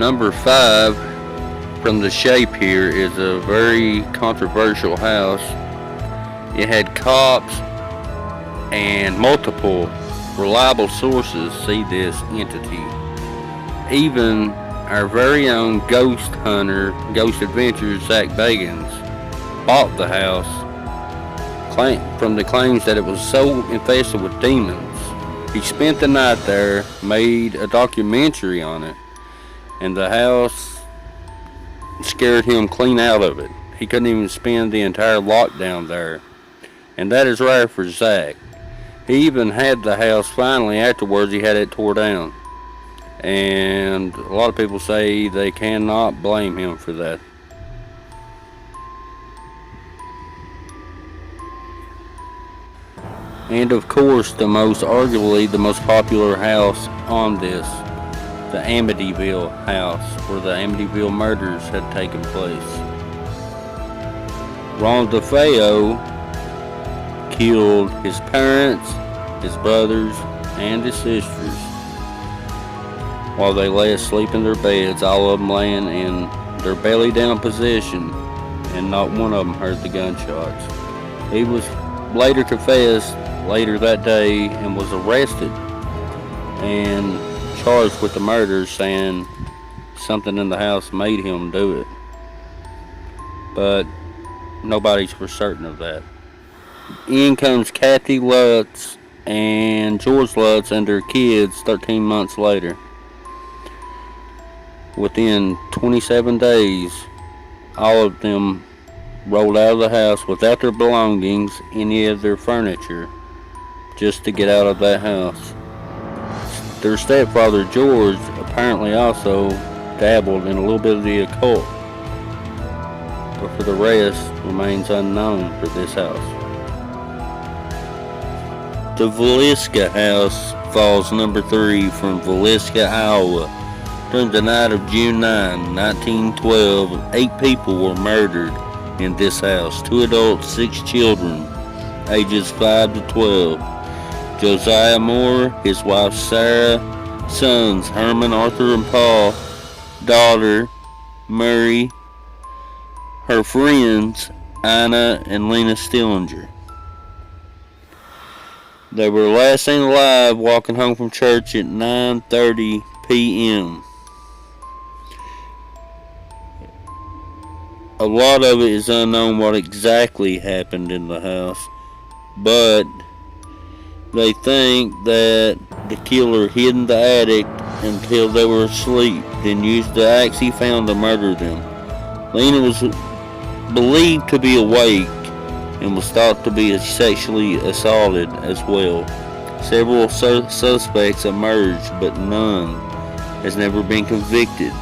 Number 5, from the shape here, is a very controversial house. It had cops and multiple reliable sources see this entity. Even our very own ghost hunter, Ghost Adventures, Zach Bagans, bought the house from the claims that it was so infested with demons. He spent the night there, made a documentary on it, and the house scared him clean out of it. He couldn't even spend the entire lockdown there. And that is rare for Zach. He even had the house finally afterwards, he had it tore down. And a lot of people say they cannot blame him for that. And of course, arguably the most popular house on this, the Amityville house, where the Amityville murders had taken place. Ron DeFeo killed his parents, his brothers, and his sisters while they lay asleep in their beds, all of them laying in their belly down position, and not one of them heard the gunshots. He was later confessed later that day and was arrested and charged with the murder, saying something in the house made him do it. But nobody's for certain of that. In comes Kathy Lutz and George Lutz and their kids 13 months later. Within 27 days, all of them rolled out of the house without their belongings, any of their furniture, just to get out of that house. Their stepfather, George, apparently also dabbled in a little bit of the occult, but for the rest, remains unknown for this house. The Villisca House falls number 3 from Villisca, Iowa. During the night of June 9, 1912, 8 people were murdered in this house. 2 adults, 6 children, ages 5 to 12. Josiah Moore, his wife Sarah, sons Herman, Arthur, and Paul, daughter Murray, her friends Anna and Lena Stillinger. They were last seen alive walking home from church at 9:30 p.m. A lot of it is unknown what exactly happened in the house, but they think that the killer hid in the attic until they were asleep, then used the axe he found to murder them. Lena was believed to be awake and was thought to be sexually assaulted as well. Several suspects emerged, but none has never been convicted.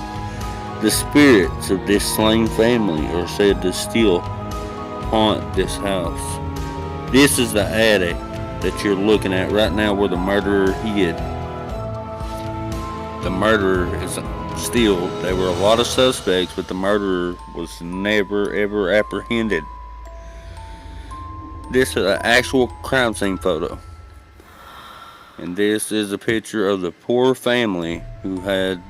The spirits of this slain family are said to still haunt this house. This is the attic that you're looking at right now where the murderer hid. The murderer is still, there were a lot of suspects, but the murderer was never ever apprehended. This is an actual crime scene photo. And this is a picture of the poor family who had.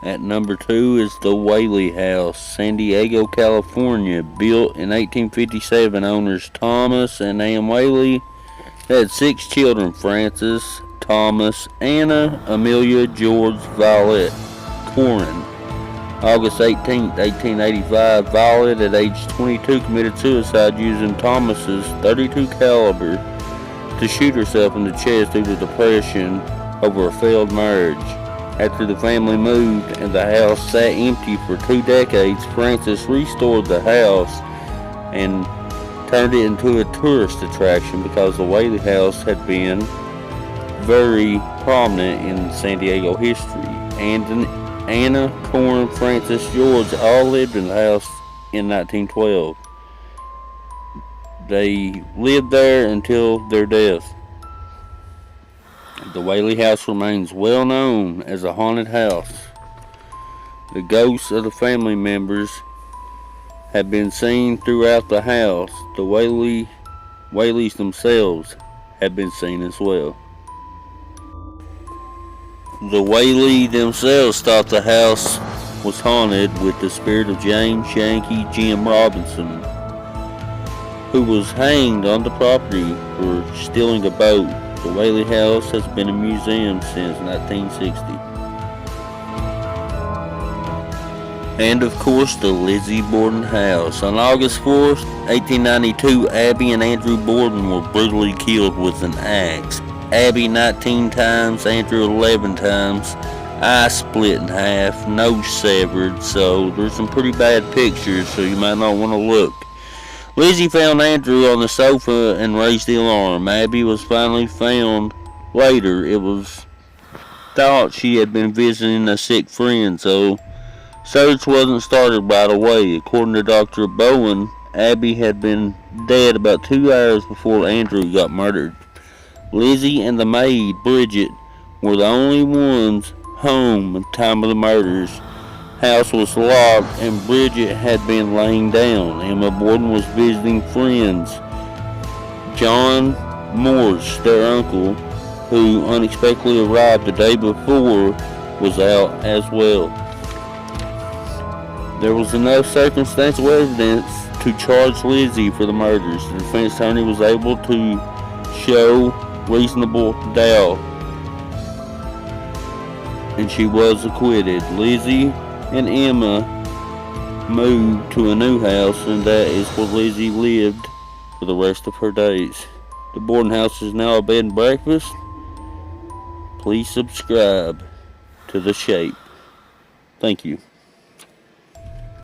At number 2 is the Whaley House, San Diego, California, built in 1857. Owners Thomas and Ann Whaley had 6 children: Francis, Thomas, Anna, Amelia, George, Violet, Corin. August 18, 1885, Violet, at age 22, committed suicide using Thomas's .32 caliber to shoot herself in the chest due to depression over a failed marriage. After the family moved and the house sat empty for 2 decades, Francis restored the house and turned it into a tourist attraction because the Whaley House had been very prominent in San Diego history. And Anna, Corin, Francis, George all lived in the house in 1912. They lived there until their death. The Whaley House remains well known as a haunted house. The ghosts of the family members have been seen throughout the house. The Whaleys themselves have been seen as well. The Whaley themselves thought the house was haunted with the spirit of James Yankee Jim Robinson, who was hanged on the property for stealing a boat. The Whaley House has been a museum since 1960. And of course, the Lizzie Borden house. On August 4th, 1892, Abby and Andrew Borden were brutally killed with an axe. Abby 19 times, Andrew 11 times. Eye split in half, nose severed, so there's some pretty bad pictures, so you might not want to look. Lizzie found Andrew on the sofa and raised the alarm. Abby was finally found later. It was thought she had been visiting a sick friend, so search wasn't started right away. According to Dr. Bowen, Abby had been dead about 2 hours before Andrew got murdered. Lizzie and the maid, Bridget, were the only ones home at the time of the murders. House was locked and Bridget had been laying down. Emma Borden was visiting friends. John Morse, their uncle, who unexpectedly arrived the day before, was out as well. There was enough circumstantial evidence to charge Lizzie for the murders. The defense attorney was able to show reasonable doubt, and she was acquitted. Lizzie and Emma moved to a new house, and that is where Lizzie lived for the rest of her days. The Borden house is now a bed and breakfast. Please subscribe to The Shape. Thank you.